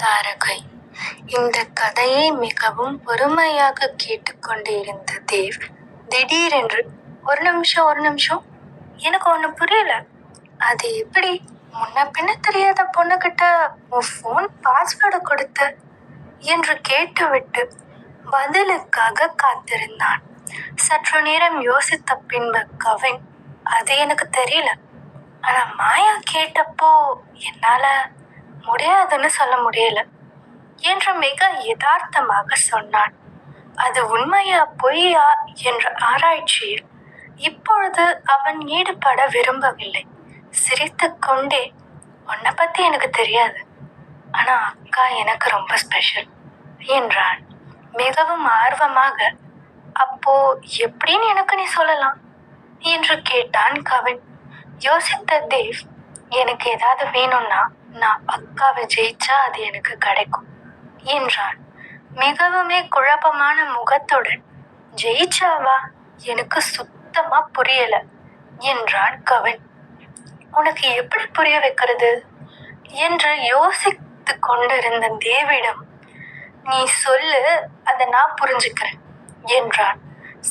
தாரகை. இந்த கதையை மிகவும் பொறுமையாக கேட்டுக்கொண்டிருந்த தேவ் திடீரென்று ஒரு நிமிஷம் எனக்கு ஒண்ணு புரியல. அது எப்படி முன்ன பின்ன தெரியாத பொண்ணுகிட்ட உன் ஃபோன் பாஸ்வேர்டு கொடுத்த என்று கேட்டுவிட்டு பதிலுக்காக காத்திருந்தான். சற்று நேரம் யோசித்த பின்பு கவின், அது எனக்கு தெரியல, ஆனா மாயா கேட்டப்போ என்னால முடியாதுன்னு சொல்ல முடியல என்று மிக யதார்த்தமாக சொன்னான். அது உண்மையா பொய்யா என்ற ஆராய்ச்சியில் இப்பொழுது அவன் ஈடுபட விரும்பவில்லை. சிரித்து கொண்டே, உன்னை பத்தி எனக்கு தெரியாது, ஆனா அக்கா எனக்கு ரொம்ப ஸ்பெஷல் என்றான் மிகவும் ஆர்வமாக. அப்போ எப்படின்னு எனக்கு நீ சொல்லலாம் என்று கேட்டான் கவின். யோசித்த தேவ், எனக்கு ஏதாவது வேணும்னா நான் அக்காவை ஜெயிச்சா அது எனக்கு கிடைக்கும் என்றான் மிகவுமே குழப்பமான முகத்துடன். ஜெயிச்சாவா? எனக்கு சுத்தமா புரியல என்றான் கவின். உனக்கு எப்படி புரிய வைக்கிறது என்று யோசித்து கொண்டிருந்த தேவிடம், நீ சொல்லு, அதை நான் புரிஞ்சுக்கிறேன் என்றான்.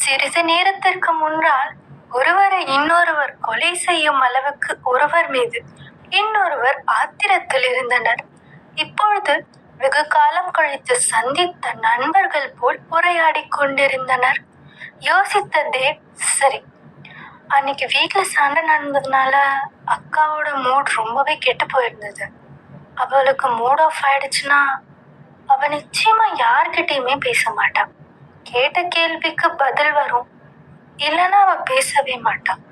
சிறிது நேரத்திற்கு முன்னால் ஒருவரை இன்னொருவர் கொலை செய்யும் அளவுக்கு ஒருவர் மீது இன்னொருவர் ஆத்திரத்தில் இருந்தனர். இப்பொழுது வெகு காலம் கழித்து சந்தித்த நண்பர்கள் போல் உரையாடி கொண்டிருந்தனர். யோசித்த தேவ், சரி, அன்னைக்கு வீட்டுல சண்டை நடந்ததுனால அக்காவோட மூட் ரொம்பவே கெட்டு போயிருந்தது. அவளுக்கு மூட் ஆஃப் ஆயிடுச்சுன்னா அவ நிச்சயமா யார்கிட்டயுமே பேச மாட்டான். கேட்ட கேள்விக்கு பதில் வரும், இல்லைன்னா அவ பேசவே மாட்டான்.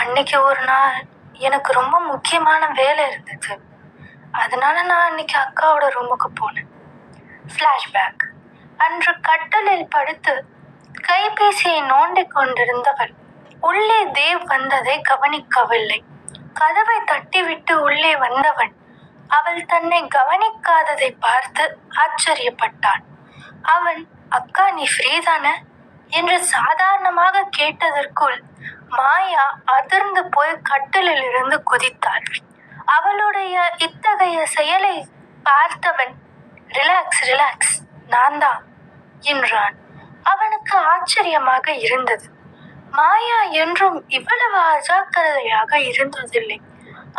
அன்னைக்கு ஒரு நாள் எனக்கு ரொம்ப முக்கியமான வேலை இருந்தது, அதனால நான் அன்னைக்கு அக்காவோட ரூமுக்கு போனேன். ஃப்ளாஷ்பேக். அன்று கட்டலில் படுத்து கைபேசியை நோண்டிக் கொண்டிருந்தவள் உள்ளே தேவ் வந்ததை கவனிக்கவில்லை. கதவை தட்டிவிட்டு உள்ளே வந்தவன் அவள் தன்னை கவனிக்காததை பார்த்து ஆச்சரியப்பட்டான். அவன், அக்கா நீ ஃப்ரீ தானே என்று சாதாரணமாக கேட்டதற்குள் மாயா அதிர்ந்து போய் கட்டிலில் இருந்து குதித்தாள். அவளுடைய இத்தகைய செயலை பார்த்தவன், ரிலாக்ஸ் ரிலாக்ஸ், நான் தான் என்றான். அவனுக்கு ஆச்சரியமாக இருந்தது. மாயா என்றும் இவ்வளவு அஜாக்கிரதையாக இருந்ததில்லை.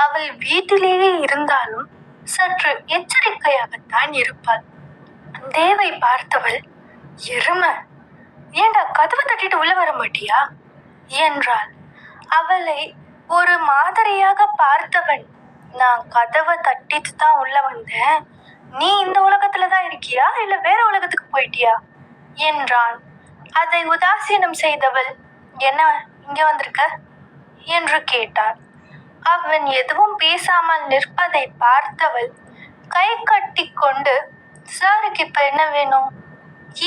அவள் வீட்டிலேயே இருந்தாலும் சற்று எச்சரிக்கையாகத்தான் இருப்பாள். தேவை பார்த்தவள், எருமை, ஏண்டா கதவை தட்டிட்டு உள்ள வர மாட்டியா என்றாள். அவளை ஒரு மாதிரியாக பார்த்தவன், நான் கதவை தட்டிட்டு தான் உள்ள வந்தேன், நீ இந்த உலகத்துலதான் இருக்கியா இல்ல வேற உலகத்துக்கு போயிட்டியா என்றான். அதை உதாசீனம் செய்தவள், என்ன இங்க வந்திருக்க என்று கேட்டாள். அவன் எதுவும் பேசாமல் நிற்பதை பார்த்தவள் கை கட்டி கொண்டு, சாருக்கு இப்ப என்ன வேணும்,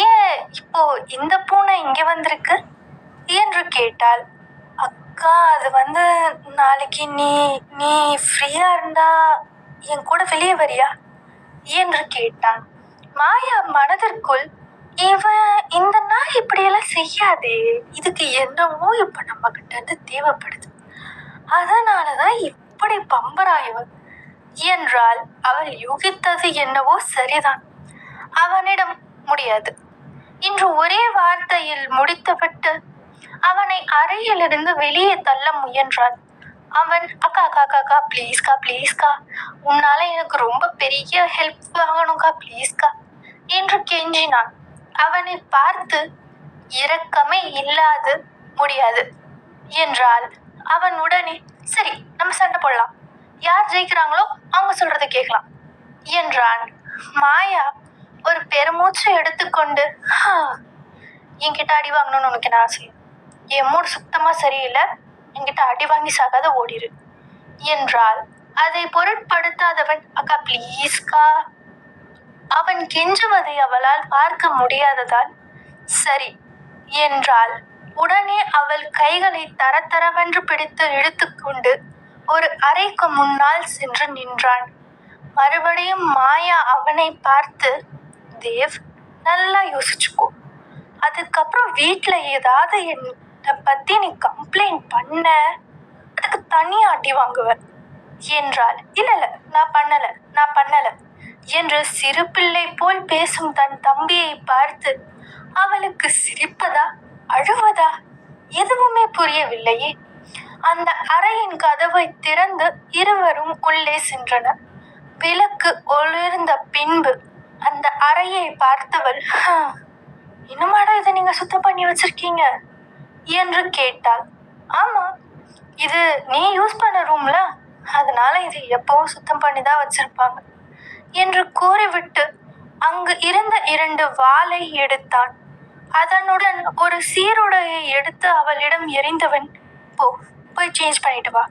ஏன் இப்போ இந்த பூனை இங்க வந்திருக்கு என்று கேட்டாள். அக்கா, அது நாளைக்கு நீ நீ ஃப்ரீயா இருந்தா என் கூட வெளியே வரியா என்று கேட்டான். மாயா மனதிற்குள், இவன் இந்த நாள் இப்படியெல்லாம் செய்யாதே, இதுக்கு என்னவோ இப்ப நம்ம கிட்ட இருந்து தேவைப்படுது, அதனாலதான் இப்படி பம்பராயவன் என்றால். அவள் யூகித்தது என்னவோ சரிதான். அவனிடம் முடியாது இன்று ஒரே வார்த்தையில் முடித்துவிட்டு அவனை அறையிலிருந்து வெளியே தள்ள முயன்றாள். அவன், அக்கா அக்கா அக்கா ப்ளீஸ்கா ப்ளீஸ்கா, உன்னால எனக்கு ரொம்ப பெரிய ஹெல்ப் ஆகணும்க்கா ப்ளீஸ்கா என்று கெஞ்சினான். அவனை பார்த்து, இரக்கமே இல்லாது முடியாது என்றாள். அவன் உடனே, சரி நம்ம சண்டை போடலாம், யார் ஜெயிக்கிறாங்களோ அவங்க சொல்றதை கேட்கலாம் என்றான். மாயா ஒரு பெருமூச்சு எடுத்துக்கொண்டு, என்கிட்ட அடி வாங்கணும்னு உனக்கு என்ன ஆசை, என் மூடு சுத்தமா சரியில்லை, என்கிட்ட அடி வாங்கி சாகாத ஓடிரு என்றாள். அதை பொருட்படுத்தாதவன், அக்கா ப்ளீஸ்கா. அவன் கெஞ்சுவதை அவளால் பார்க்க முடியாததால் சரி என்றாள். உடனே அவள் கைகளை தரதரவென்று பிடித்து இழுத்துக்கொண்டு ஒரு அறைக்கு முன்னால் சென்று நின்றான். மறுபடியும் மாயா அவனை பார்த்து, தேவ், நல்லா யோசிச்சுக்கோ, அதுக்கப்புறம் வீட்டுல ஏதாவது என்னை பத்தி நீ கம்ப்ளைண்ட் பண்ண அதுக்கு தனியா அடி வாங்குவ என்றாள். இல்ல நான் பண்ணல என்று சிறு பிள்ளை போல் பேசும் தன் தம்பியை பார்த்து அவளுக்கு சிரிப்பதா அழுவதா எதுவுமே புரியவில்லையே. அந்த அறையின் கதவை திறந்து இருவரும் உள்ளே சென்றனர். விளக்கு ஒளிர்ந்த பின்பு அந்த அறையை பார்த்தவள், இன்னுமாடா இதை நீங்க சுத்தம் பண்ணி வச்சிருக்கீங்க என்று கேட்டாள். ஆமா, இது நீ யூஸ் பண்ண ரூம்ல, அதனால இது எப்பவும் சுத்தம் பண்ணிதான் வச்சிருப்பாங்க என்று கூறிவிட்டு அங்கு இருந்த 2 வாளை எடுத்தான். அதனுடன் ஒரு சீருடையை எடுத்து அவளிடம் எறிந்தவன், போய் சேஞ்ச் பண்ணிட்டு வா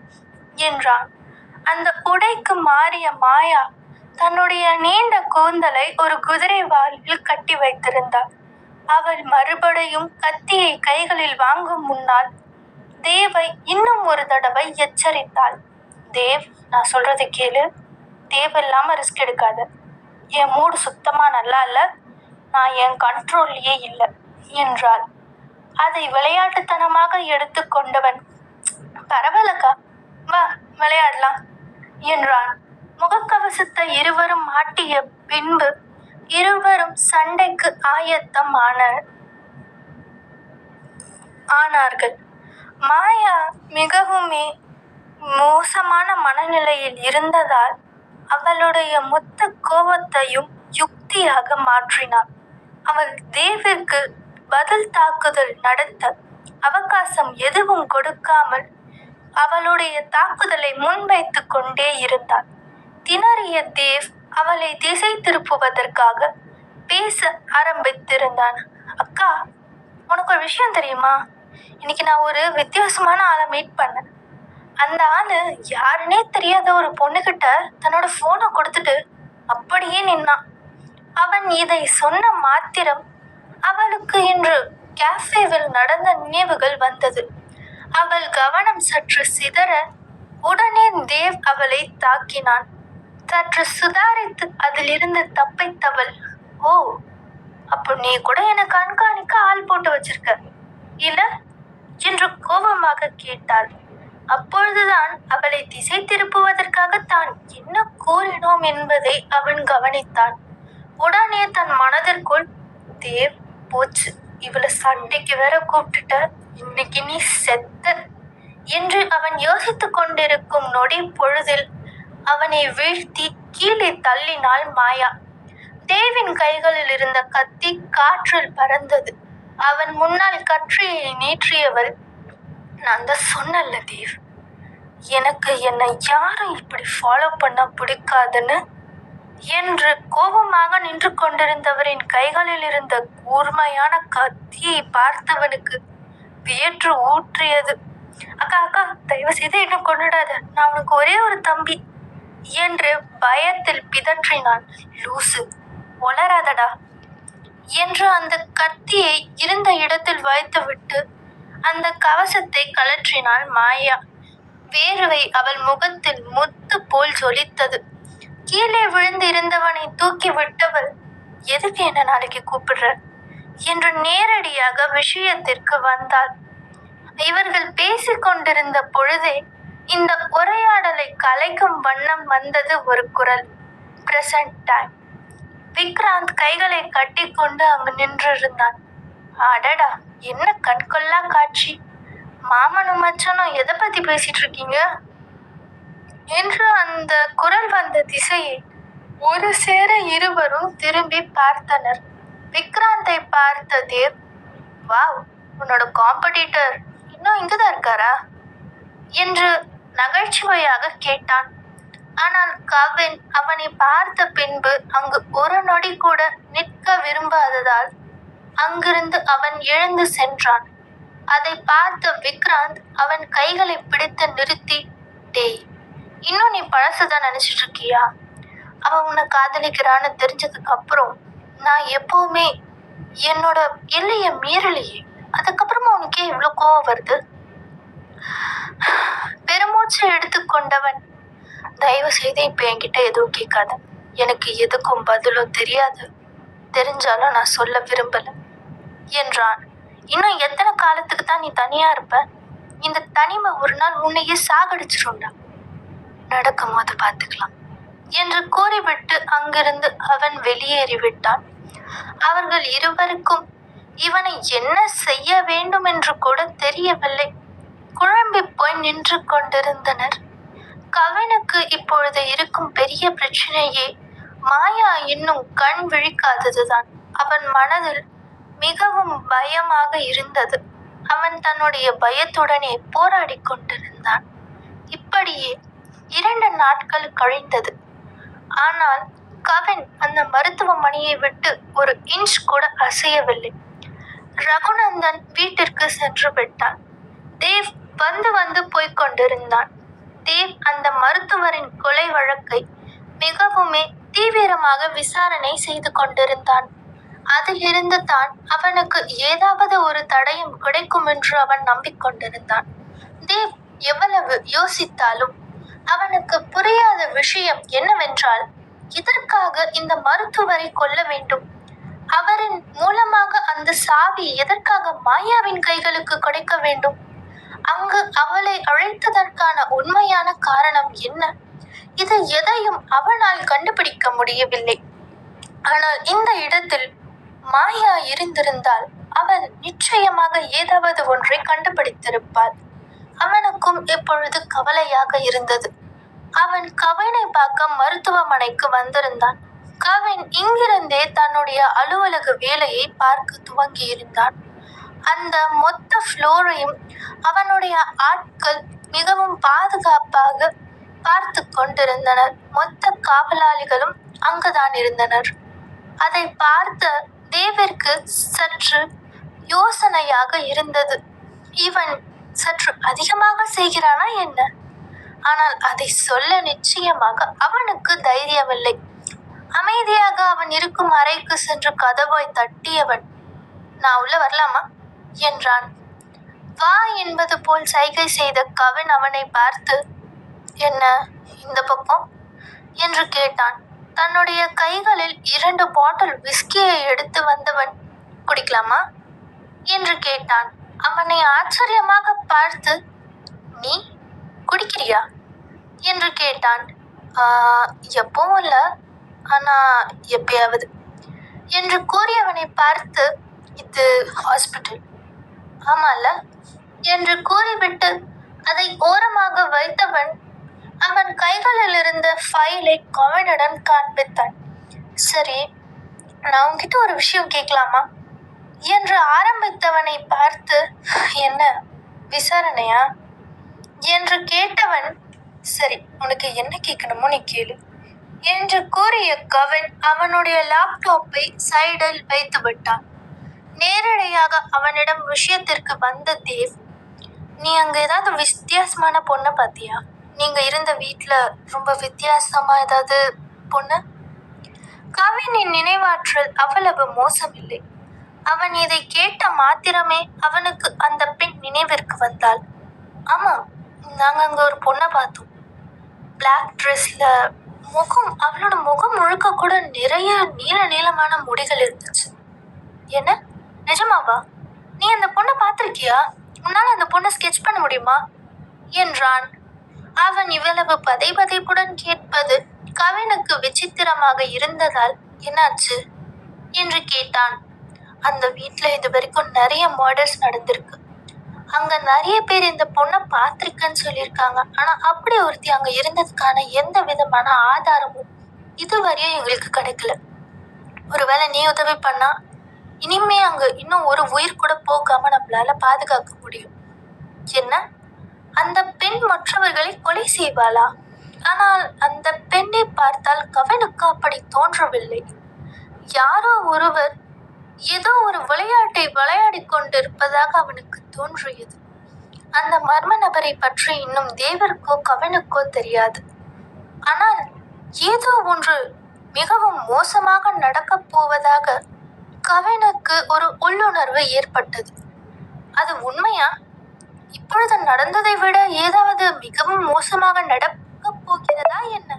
என்றான். அந்த உடைக்கு மாறிய மாயா தன்னுடைய நீண்ட கூந்தலை ஒரு குதிரை வாலில் கட்டி வைத்திருந்தாள். அவள் மறுபடியும் கத்தியை கைகளில் வாங்கும் முன்னால் தேவை இன்னும் ஒரு தடவை எச்சரித்தாள். தேவ், நான் சொல்றதை கேளு, தேவையில்லாம ரிஸ்க் எடுக்காத. என் மூடு சுத்தமா நல்லா இல்ல, நான் என் கண்ட்ரோல்லையே இல்லை என்றாள். அதை விளையாட்டுத்தனமாக எடுத்து கொண்டவன், பரவாயில்லக்கா, வா விளையாடலாம் என்றான். முகக்கவசத்தை இருவரும் மாட்டிய பின்பு இருவரும் சண்டைக்கு ஆயத்தம் ஆனார்கள். மாயா மிகவுமே மோசமான மனநிலையில் இருந்ததால் அவளுடைய மொத்த கோபத்தையும் யுக்தியாக மாற்றினாள். அவள் தேவிற்கு பதில் தாக்குதல் நடத்த அவகாசம் எதுவும் கொடுக்காமல் அவளுடைய தாக்குதலை முன்வைத்து கொண்டே இருந்தாள். திணறிய தேவ் அவளை திசை திருப்புவதற்காக பேச ஆரம்பித்திருந்தான். அக்கா, உனக்கு ஒரு விஷயம் தெரியுமா? இன்னைக்கு நான் ஒரு வித்தியாசமான ஆளை மீட் பண்ணேன். அந்த ஆளு யாருன்னே தெரியாத ஒரு பொண்ணுகிட்ட தன்னோட போனை கொடுத்துட்டு அப்படியே நின்னான். அவன் இதை சொன்ன மாத்திரம் அவளுக்கு இன்று கேஃபேவில் நடந்த நினைவுகள் வந்தது. அவள் கவனம் சற்று சிதற உடனே தேவ் அவளை தாக்கினான். சற்று சுதாரித்து அதிலிருந்து தப்பித்தவள், ஓ, அப்போ நீ கூட என்னை கண்காணிக்க ஆள் போட்டு வச்சிருக்க இல்ல என்று கோபமாக கேட்டாள். அப்பொழுதுதான் அவளை திசை திருப்புவதற்காக தான் என்ன கூறினோம் என்பதை அவன் கவனித்தான். உடனே தன் மனதிற்குள், தேவ் போச்சு, இவளை சண்டைக்கு வேற கூப்பிட்டுட்ட, இன்னைக்கு நீ செத்த என்று அவன் யோசித்துக் கொண்டிருக்கும் நொடி பொழுதில் அவனை வீழ்த்தி கீழே தள்ளினாள் மாயா. தேவின் கைகளில் இருந்த கத்தி காற்றில் பறந்தது. அவன் முன்னால் கற்றியை நீற்றியவள், நான் தான் சொன்னல தேவ், எனக்கு என்னை யாரும் இப்படி ஃபாலோ பண்ண பிடிக்காதுன்னு என்று கோபமாக நின்று கொண்டிருந்தவரின் கைகளில் இருந்த கூர்மையான கத்தியை பார்த்தவனுக்கு வியற்று ஊற்றியது. அக்கா அக்கா, தயவு செய்து என்ன கொண்டுடாத, நான் உனக்கு ஒரே ஒரு தம்பி என்று பயத்தில் பிதற்றினான். லூசு, ஒளராதடா என்று அந்த கத்தியை இருந்த இடத்தில் வைத்துவிட்டு அந்த கவசத்தை கழற்றினாள் மாயா. வேர்வை அவள் முகத்தில் முத்து போல் ஜொலித்தது. கீழே விழுந்து இருந்தவனை தூக்கி விட்டவள், எதுக்கு என்ன நாளைக்கு கூப்பிடுற என்று நேரடியாக விஷயத்திற்கு வந்தாள். இவர்கள் பேசிக்கொண்டிருந்த பொழுதே இந்த உரையாடலை கலைக்கும் வண்ணம் வந்தது ஒரு குரல், பிரசன்ட் டைம். விக்ராந்த் கைகளை கட்டி கொண்டு அங்கு நின்றிருந்தான். அடடா, என்ன கண்கொள்ளா காட்சி! மாமனும் மச்சனும் எதை பத்தி பேசிட்டு இருக்கீங்க என்று அந்த குரல் வந்த திசையை ஒரு சேர இருவரும் திரும்பி பார்த்தனர். விக்ராந்தை பார்த்த தேவ், வாவ், உன்னோட காம்படிட்டர் இன்னும் இங்குதான் இருக்காரா என்று நகைச்சுவையாக கேட்டான். ஆனால் கவின் அவனை பார்த்த பின்பு அங்கு ஒரு நொடி கூட நிற்க விரும்பாததால் அங்கிருந்து அவன் எழுந்து சென்றான். அதை பார்த்த விக்ராந்த் அவன் கைகளை பிடித்து நிறுத்தி, டேய், இன்னும் நீ பழசுதான் நினைச்சிட்டு இருக்கியா? அவன் உன்னை காதலிக்கிறான்னு தெரிஞ்சதுக்கு அப்புறம் நான் எப்பவுமே என்னோட எல்லைய மீறலையே, அதுக்கப்புறமா உனக்கே இவ்வளவு கோவம் வருது? பெருமூச்சு எடுத்துக்கொண்டவன், தயவு செய்து இப்ப என்கிட்ட எதுவும் கேட்காத, எனக்கு எதுக்கும் பதிலும் தெரியாது, தெரிஞ்சாலும் நான் சொல்ல விரும்பல என்றான். இன்னும் எத்தனை காலத்துக்கு தான் நீ தனியா இருப்ப? இந்த தனிமை ஒரு நாள் உன்னையே சாகடிச்சிருண்டா. நடக்கும் போது பார்த்துக்கலாம் என்று கூறிவிட்டு அங்கிருந்து அவன் வெளியேறிவிட்டான். அவர்கள் இருவருக்கும் இவனை என்ன செய்ய வேண்டும் என்று கூட தெரியவில்லை. குழம்பி போய் நின்று கொண்டிருந்தனர். கவினுக்கு இப்பொழுது இருக்கும் பெரிய பிரச்சனையே மாயா இன்னும் கண் விழிக்காததுதான். அவன் மனதில் மிகவும் பயமாக இருந்தது. அவன் தன்னுடைய பயத்துடனே போராடி கொண்டிருந்தான். இப்படியே 2 நாட்கள் கழிந்தது. ஆனால் கவின் அந்த மருத்துவமனையை விட்டு ஒரு இன்ச் கூட அசையவில்லை. ரகுநந்தன் வீட்டிற்கு சென்று விட்டான். தேவ் வந்து போய்க் கொண்டிருந்தான். தேவ் அந்த மருத்துவரின் கொலை வழக்கை மிகவுமே தீவிரமாக விசாரணை செய்து கொண்டிருந்தான். அதிலிருந்து தான் அவனுக்கு ஏதாவது ஒரு தடயம் கிடைக்கும் என்று அவன் நம்பிக்கொண்டிருந்தான். தேவ் எவ்வளவு யோசித்தாலும் அவனுக்கு புரியாத விஷயம் என்னவென்றால், எதற்காக இந்த மருத்துவரை கொல்ல வேண்டும்? அவரின் மூலமாக அந்த சாவி எதற்காக மாயாவின் கைகளுக்கு கிடைக்க வேண்டும்? அங்கு அவளை அழைத்ததற்கான உண்மையான காரணம் என்ன? இது எதையும் அவனால் கண்டுபிடிக்க முடியவில்லை. ஆனால் இந்த இடத்தில் மாயா இருந்திருந்தால் அவள் நிச்சயமாக ஏதாவது ஒன்றை கண்டுபிடித்திருப்பாள். அவனுக்கும் இப்பொழுது கவலையாக இருந்தது. அவன் கவினை பார்க்க மருத்துவமனைக்கு வந்திருந்தான். கவின் இங்கிருந்தே தன்னுடைய அலுவலக வேலையை பார்க்க துவங்கியிருந்தான். அந்த மொத்த ஃப்ளோரையும் அவனுடைய ஆட்கள் மிகவும் பாதுகாப்பாக பார்த்து கொண்டிருந்தனர். மொத்த காவலாளிகளும் அங்குதான் இருந்தனர். அதை பார்த்த தேவிற்கு சற்று யோசனையாக இருந்தது. இவன் சற்று அதிகமாக செய்கிறானா என்ன? ஆனால் அதை சொல்ல நிச்சயமாக அவனுக்கு தைரியமில்லை. அமைதியாக அவன் இருக்கும் அறைக்கு சென்று கதவை தட்டியவன், நான் உள்ள வரலாமா என்றான். வா என்பது போல் சைகை செய்த கவின் அவனை பார்த்து, என்ன இந்த பக்கம் என்று கேட்டான். தன்னுடைய கைகளில் 2 பாட்டில் விஸ்கியை எடுத்து வந்தவன், குடிக்கலாமா என்று கேட்டான். அவனை ஆச்சரியமாக பார்த்து, நீ குடிக்கிறியா என்று கேட்டான். எப்பவும் இல்ல, ஆனா எப்பயாவது என்று கூறியவனை பார்த்து, இது ஹாஸ்பிட்டல் ஆமால என்று கூறிவிட்டு அதை ஓரமாக வைத்தவன் அவன் கைகளில் இருந்த ஃபைலை கவினிடம் காண்பித்தான். சரி, நான் உன்கிட்ட ஒரு விஷயம் கேட்கலாமா என்று ஆரம்பித்தவனை பார்த்து, என்ன விசாரணையா என்று கேட்டவன், சரி உனக்கு என்ன கேட்கணுமோ நீ கேளு என்று கூறிய கவின் அவனுடைய லேப்டாப்பை சைடில் வைத்து விட்டான். நேரடியாக அவனிடம் விஷயத்திற்கு வந்த தேவ், நீ அங்க ஏதாவது வித்தியாசமான பொண்ணை பார்த்தியா? நீங்க இருந்த வீட்டுல ரொம்ப வித்தியாசமா ஏதாவது பொண்ணு? கவினின் நினைவாற்றல் அவ்வளவு மோசமில்லை. அவன் இதை கேட்ட மாத்திரமே அவனுக்கு அந்த பெண் நினைவிற்கு வந்தாள். ஆமா, நாங்க அங்க ஒரு பொண்ணை பார்த்தோம். பிளாக் ட்ரெஸ்ல, அவளோட முகம் முழுக்க கூட நிறைய நீளமான முடிகள் இருந்துச்சு. என்ன, நிஜமாவா? நீ அந்த பொண்ணை பார்த்திருக்கியா? உன்னால அந்த பொண்ணை ஸ்கெட்ச் பண்ண முடியுமா என்றான். அவன் இவ்வளவு பதைபதைப்புடன் கேட்பது கவினுக்கு விசித்திரமாக இருந்ததால், என்னாச்சு என்று கேட்டான். அந்த வீட்டுல இது வரைக்கும் நிறைய மர்டர்ஸ் நடந்திருக்கு. அங்க நிறைய பேர் இந்த பொண்ணை பார்த்திருக்குன்னு சொல்லியிருக்காங்க. ஆனா அப்படி ஒருத்தி அங்க இருந்ததுக்கான எந்த விதமான ஆதாரமும் இதுவரையும் எங்களுக்கு கிடைக்கல. ஒருவேளை நீ உதவி பண்ணா இனிமே அங்க இன்னும் ஒரு உயிர் கூட போகாம நம்மளால பாதுகாக்க முடியும். என்ன, அந்த பெண் மற்றவர்களை கொலை செய்வாளா? ஆனால் அந்த பெண்ணை பார்த்தால் கவினுக்கு அப்படி தோன்றவில்லை. யாரோ ஒருவர் ஏதோ ஒரு விளையாட்டை விளையாடி கொண்டிருப்பதாக அவனுக்கு தோன்றியது. அந்த மர்ம நபரை பற்றி இன்னும் தேவருக்கோ கவினுக்கோ தெரியாது. ஆனால் ஏதோ ஒன்று மிகவும் மோசமாக நடக்கப் போவதாக கவினுக்கு ஒரு உள்ளுணர்வு ஏற்பட்டது. அது உண்மையா? இப்பொழுது நடந்ததை விட ஏதாவது மிகவும் மோசமாக நடக்கப் போகிறதா என்ன?